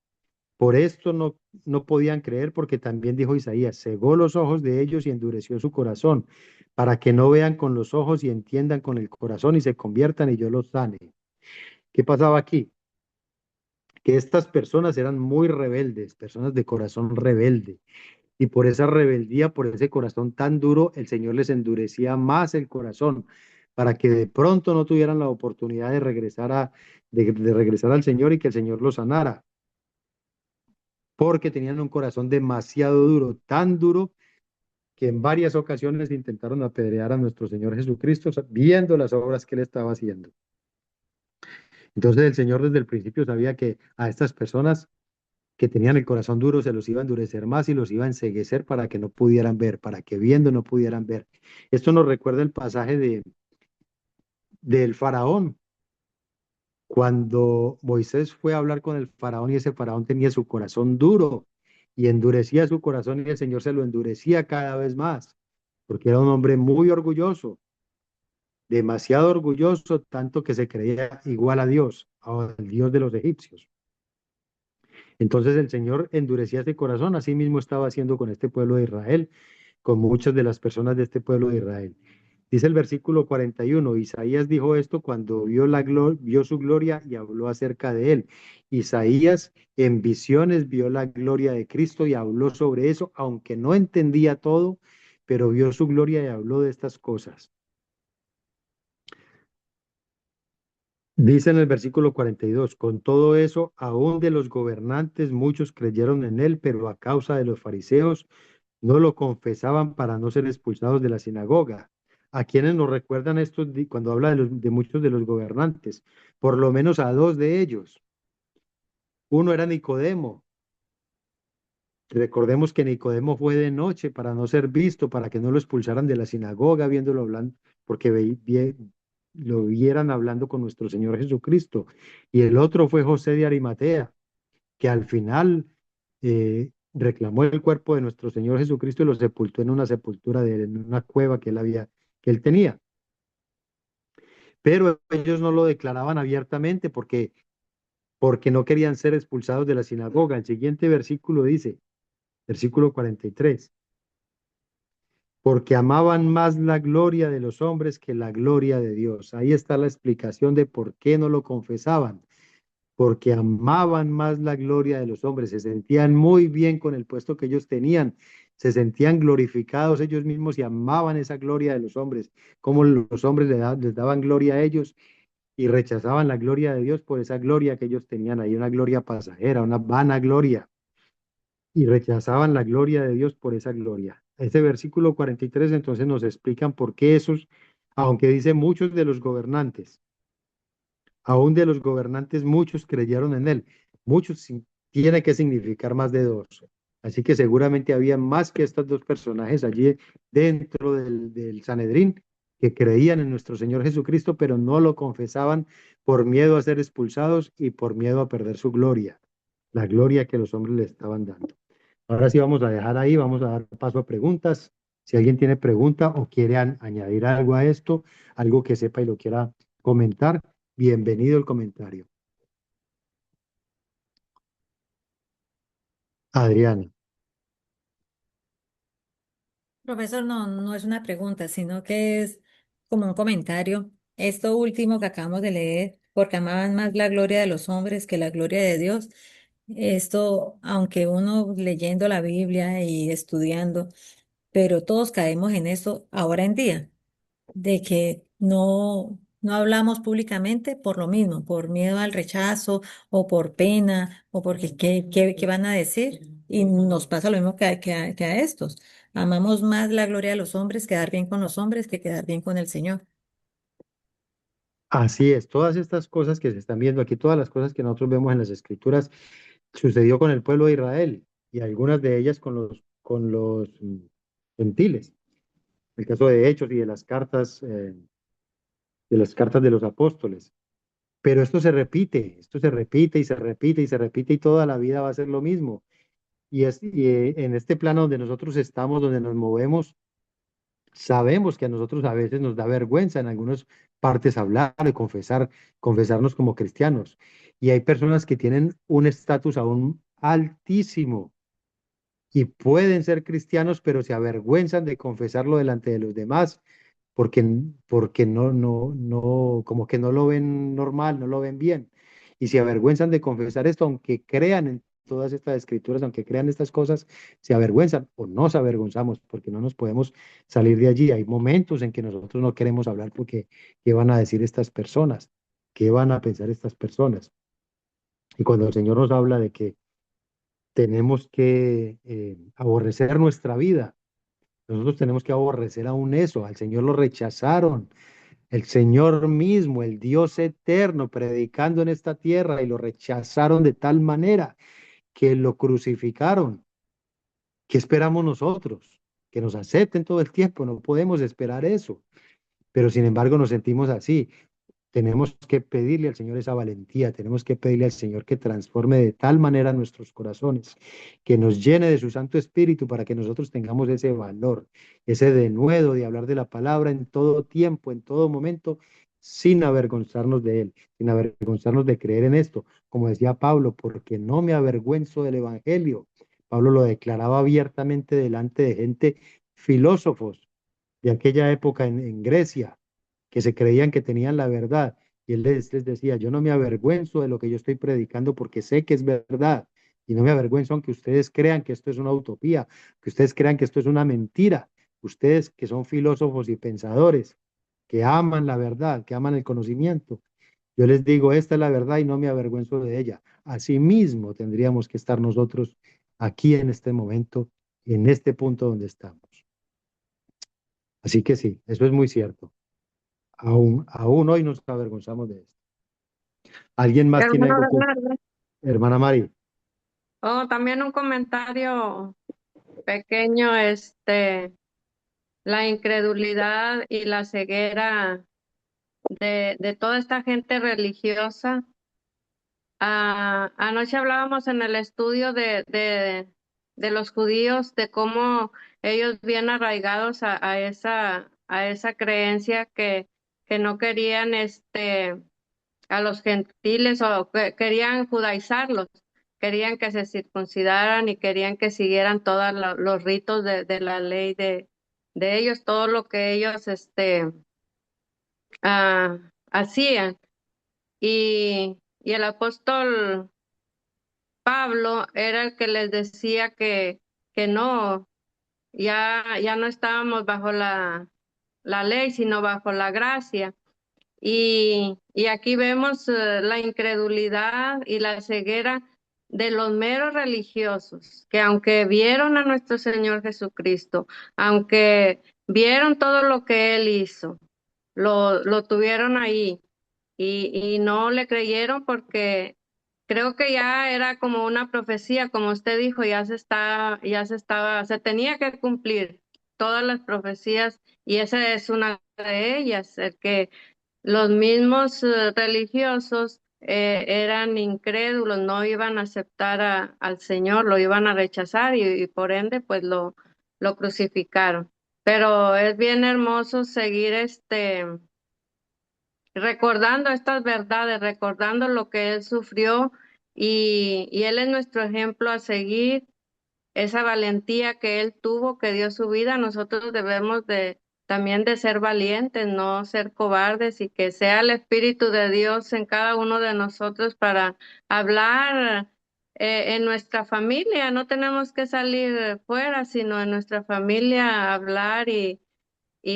por esto no podían creer porque también dijo Isaías, cegó los ojos de ellos y endureció su corazón, para que no vean con los ojos y entiendan con el corazón y se conviertan y yo los sane. ¿Qué pasaba aquí? Que estas personas eran muy rebeldes, personas de corazón rebelde. Y por esa rebeldía, por ese corazón tan duro, el Señor les endurecía más el corazón para que de pronto no tuvieran la oportunidad de de regresar al Señor y que el Señor los sanara, porque tenían un corazón demasiado duro, tan duro que en varias ocasiones intentaron apedrear a nuestro Señor Jesucristo viendo las obras que él estaba haciendo. Entonces el Señor desde el principio sabía que a estas personas que tenían el corazón duro se los iba a endurecer más y los iba a enceguecer para que no pudieran ver, para que viendo no pudieran ver. Esto nos recuerda el pasaje del faraón, cuando Moisés fue a hablar con el faraón y ese faraón tenía su corazón duro y endurecía su corazón y el Señor se lo endurecía cada vez más, porque era un hombre muy orgulloso. demasiado orgulloso, tanto que se creía igual a Dios, al Dios de los egipcios. Entonces el Señor endurecía ese corazón, así mismo estaba haciendo con este pueblo de Israel, con muchas de las personas de este pueblo de Israel. Dice el versículo 41, Isaías dijo esto cuando vio su gloria y habló acerca de él. Isaías en visiones vio la gloria de Cristo y habló sobre eso, aunque no entendía todo, pero vio su gloria y habló de estas cosas. Dice en el versículo 42, con todo eso, aún de los gobernantes muchos creyeron en él, pero a causa de los fariseos no lo confesaban para no ser expulsados de la sinagoga. ¿A quienes nos recuerdan esto cuando habla de muchos de los gobernantes? Por lo menos a dos de ellos. Uno era Nicodemo. Recordemos que Nicodemo fue de noche para no ser visto, para que no lo expulsaran de la sinagoga viéndolo hablando, porque lo vieran hablando con nuestro Señor Jesucristo. Y el otro fue José de Arimatea, que al final reclamó el cuerpo de nuestro Señor Jesucristo y lo sepultó en una sepultura en una cueva que él tenía. Pero ellos no lo declaraban abiertamente porque no querían ser expulsados de la sinagoga. El siguiente versículo dice, versículo 43, porque amaban más la gloria de los hombres que la gloria de Dios. Ahí está la explicación de por qué no lo confesaban, porque amaban más la gloria de los hombres, se sentían muy bien con el puesto que ellos tenían, se sentían glorificados ellos mismos y amaban esa gloria de los hombres, como los hombres les daban gloria a ellos y rechazaban la gloria de Dios por esa gloria que ellos tenían ahí, una gloria pasajera, una vana gloria, y rechazaban la gloria de Dios por esa gloria. Este versículo 43 entonces nos explican por qué esos, aunque dice muchos de los gobernantes, aún de los gobernantes muchos creyeron en él. Muchos tiene que significar más de dos. Así que seguramente había más que estos dos personajes allí dentro del Sanedrín que creían en nuestro Señor Jesucristo, pero no lo confesaban por miedo a ser expulsados y por miedo a perder su gloria, la gloria que los hombres le estaban dando. Ahora sí vamos a dejar ahí, vamos a dar paso a preguntas. Si alguien tiene pregunta o quiere añadir algo a esto, algo que sepa y lo quiera comentar, bienvenido el comentario. Adriana. Profesor, no, no es una pregunta, sino que es como un comentario. Esto último que acabamos de leer, porque amaban más la gloria de los hombres que la gloria de Dios. Esto, aunque uno leyendo la Biblia y estudiando, pero todos caemos en eso ahora en día, de que no hablamos públicamente por lo mismo, por miedo al rechazo o por pena o porque qué van a decir. Y nos pasa lo mismo que a estos. Amamos más la gloria de los hombres, quedar bien con los hombres que quedar bien con el Señor. Así es, todas estas cosas que se están viendo aquí, todas las cosas que nosotros vemos en las escrituras, sucedió con el pueblo de Israel y algunas de ellas con los gentiles. El caso de Hechos y de las cartas de los apóstoles. Pero esto se repite y se repite y se repite y toda la vida va a ser lo mismo. En este plano donde nosotros estamos, donde nos movemos, sabemos que a nosotros a veces nos da vergüenza en algunas partes hablar y confesarnos como cristianos. Y hay personas que tienen un estatus aún altísimo y pueden ser cristianos, pero se avergüenzan de confesarlo delante de los demás porque como que no lo ven normal, no lo ven bien. Y se avergüenzan de confesar esto, aunque crean en todas estas escrituras, aunque crean estas cosas, se avergüenzan o nos avergonzamos porque no nos podemos salir de allí. Hay momentos en que nosotros no queremos hablar porque ¿qué van a decir estas personas? ¿Qué van a pensar estas personas? Y cuando el Señor nos habla de que tenemos que aborrecer nuestra vida, nosotros tenemos que aborrecer aún eso. Al Señor lo rechazaron. El Señor mismo, el Dios eterno, predicando en esta tierra y lo rechazaron de tal manera que lo crucificaron. ¿Qué esperamos nosotros? Que nos acepten todo el tiempo. No podemos esperar eso. Pero sin embargo nos sentimos así. tenemos que pedirle al Señor esa valentía, tenemos que pedirle al Señor que transforme de tal manera nuestros corazones, que nos llene de su Santo Espíritu para que nosotros tengamos ese valor, ese denuedo de hablar de la palabra en todo tiempo, en todo momento, sin avergonzarnos de él, sin avergonzarnos de creer en esto. Como decía Pablo, porque no me avergüenzo del Evangelio. Pablo lo declaraba abiertamente delante de gente, filósofos de aquella época en Grecia, que se creían que tenían la verdad. Y él les decía, yo no me avergüenzo de lo que yo estoy predicando porque sé que es verdad. Y no me avergüenzo aunque ustedes crean que esto es una utopía, que ustedes crean que esto es una mentira. Ustedes que son filósofos y pensadores, que aman la verdad, que aman el conocimiento. Yo les digo, esta es la verdad y no me avergüenzo de ella. Asimismo, tendríamos que estar nosotros aquí en este momento, en este punto donde estamos. Así que sí, eso es muy cierto. Aún hoy nos avergonzamos de esto. ¿Alguien más tiene Hermano algo que, Bernardo, hermana Mari? también un comentario pequeño, la incredulidad y la ceguera de toda esta gente religiosa. Anoche hablábamos en el estudio de los judíos, de cómo ellos bien arraigados a esa creencia que no querían a los gentiles o que querían judaizarlos, querían que se circuncidaran y querían que siguieran todos los ritos de la ley de ellos, todo lo que ellos hacían. Y el apóstol Pablo era el que les decía que no, ya no estábamos bajo la ley, sino bajo la gracia. Y aquí vemos la incredulidad y la ceguera de los meros religiosos, que aunque vieron a nuestro Señor Jesucristo, aunque vieron todo lo que Él hizo, lo tuvieron ahí y no le creyeron porque creo que ya era como una profecía, como usted dijo, se tenía que cumplir todas las profecías y esa es una de ellas, el que los mismos religiosos eran incrédulos, no iban a aceptar al Señor, lo iban a rechazar y por ende pues lo crucificaron. Pero es bien hermoso seguir recordando estas verdades, recordando lo que Él sufrió y Él es nuestro ejemplo a seguir, esa valentía que Él tuvo, que dio su vida. Nosotros debemos de también de ser valientes, no ser cobardes y que sea el Espíritu de Dios en cada uno de nosotros para hablar en nuestra familia. No tenemos que salir fuera, sino en nuestra familia hablar y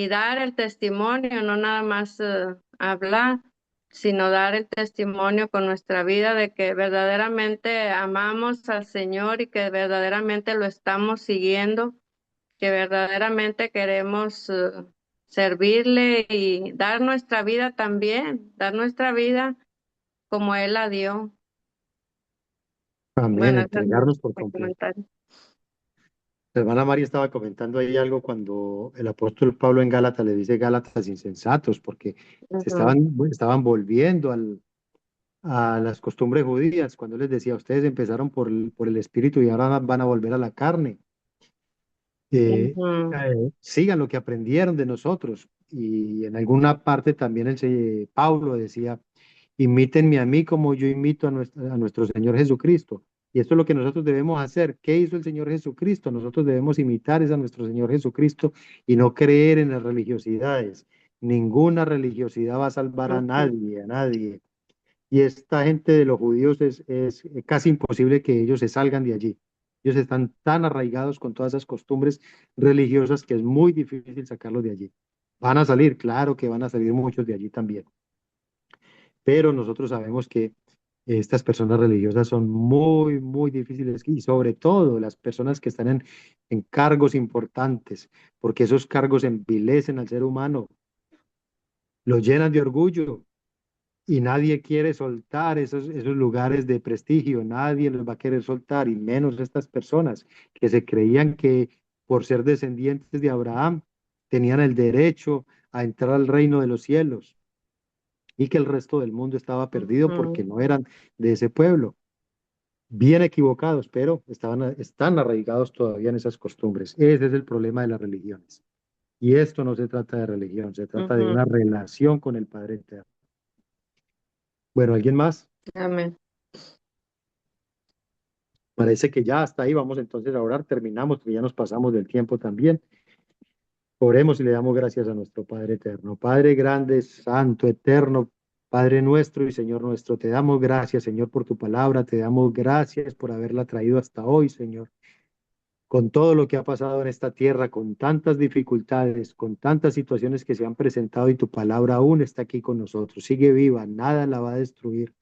dar el testimonio, no nada más hablar, sino dar el testimonio con nuestra vida de que verdaderamente amamos al Señor y que verdaderamente lo estamos siguiendo, que verdaderamente queremos servirle y dar nuestra vida también, dar nuestra vida como Él la dio. Amén, Bueno, ese es entregarnos por mi completo. comentario. La hermana Mari estaba comentando ahí algo cuando el apóstol Pablo en Gálatas le dice Gálatas insensatos, porque Ujú, estaban volviendo a las costumbres judías, cuando les decía, ustedes empezaron por el espíritu y ahora van a volver a la carne. ujú, Sigan lo que aprendieron de nosotros. Y en alguna parte también Pablo decía, imítenme a mí como yo imito a nuestro Señor Jesucristo. Y esto es lo que nosotros debemos hacer. ¿Qué hizo el Señor Jesucristo? Nosotros debemos imitar es a nuestro Señor Jesucristo y no creer en las religiosidades. Ninguna religiosidad va a salvar a ujú, nadie, a nadie. Y esta gente de los judíos es casi imposible que ellos se salgan de allí. Ellos están tan arraigados con todas esas costumbres religiosas que es muy difícil sacarlos de allí. Van a salir, claro que van a salir muchos de allí también, pero nosotros sabemos que estas personas religiosas son muy, muy difíciles y sobre todo las personas que están en cargos importantes, porque esos cargos envilecen al ser humano, lo llenan de orgullo y nadie quiere soltar esos lugares de prestigio, nadie los va a querer soltar, y menos estas personas que se creían que por ser descendientes de Abraham tenían el derecho a entrar al reino de los cielos. y que el resto del mundo estaba perdido porque Ujú. no eran de ese pueblo. Bien equivocados, pero están arraigados todavía en esas costumbres. Ese es el problema de las religiones. Y esto no se trata de religión, se trata de Ujú. una relación con el Padre Eterno. Bueno, ¿alguien más? Amén. Parece que ya hasta ahí vamos entonces a orar. Terminamos, porque ya nos pasamos del tiempo también. Oremos y le damos gracias a nuestro Padre Eterno. Padre grande, santo, eterno, Padre nuestro y Señor nuestro, te damos gracias, Señor, por tu palabra. Te damos gracias por haberla traído hasta hoy, Señor. Con todo lo que ha pasado en esta tierra, con tantas dificultades, con tantas situaciones que se han presentado y tu palabra aún está aquí con nosotros. Sigue viva, nada la va a destruir,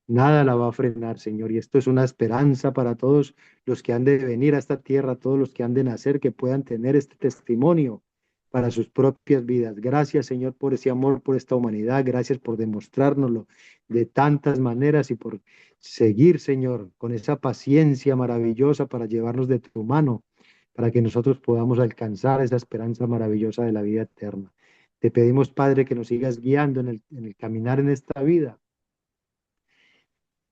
nada la va a frenar, Señor. Y esto es una esperanza para todos los que han de venir a esta tierra, todos los que han de nacer, que puedan tener este testimonio para sus propias vidas. Gracias, Señor, por ese amor, por esta humanidad. Gracias por demostrárnoslo de tantas maneras y por seguir, Señor, con esa paciencia maravillosa para llevarnos de tu mano, para que nosotros podamos alcanzar esa esperanza maravillosa de la vida eterna. Te pedimos, Padre, que nos sigas guiando en el caminar en esta vida,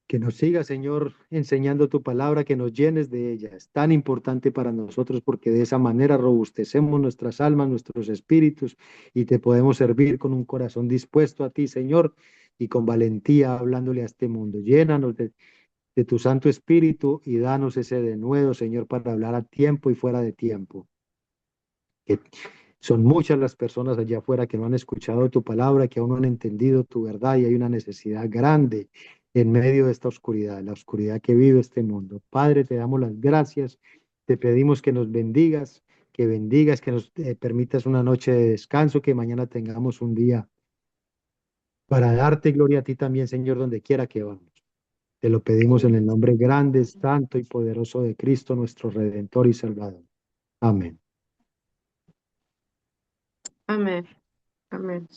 que nos sigas, Señor, enseñando tu palabra, que nos llenes de ella. Es tan importante para nosotros porque de esa manera robustecemos nuestras almas, nuestros espíritus y te podemos servir con un corazón dispuesto a ti, Señor, y con valentía hablándole a este mundo. Llénanos de tu Santo Espíritu y danos ese denuedo, Señor, para hablar a tiempo y fuera de tiempo. Que son muchas las personas allá afuera que no han escuchado tu palabra, que aún no han entendido tu verdad y hay una necesidad grande en medio de esta oscuridad, la oscuridad que vive este mundo. Padre, te damos las gracias, te pedimos que nos bendigas, que nos permitas una noche de descanso, que mañana tengamos un día para darte gloria a ti también, Señor, donde quiera que vamos. Te lo pedimos en el nombre grande, santo y poderoso de Cristo, nuestro Redentor y Salvador. Amén. Amén. Amén.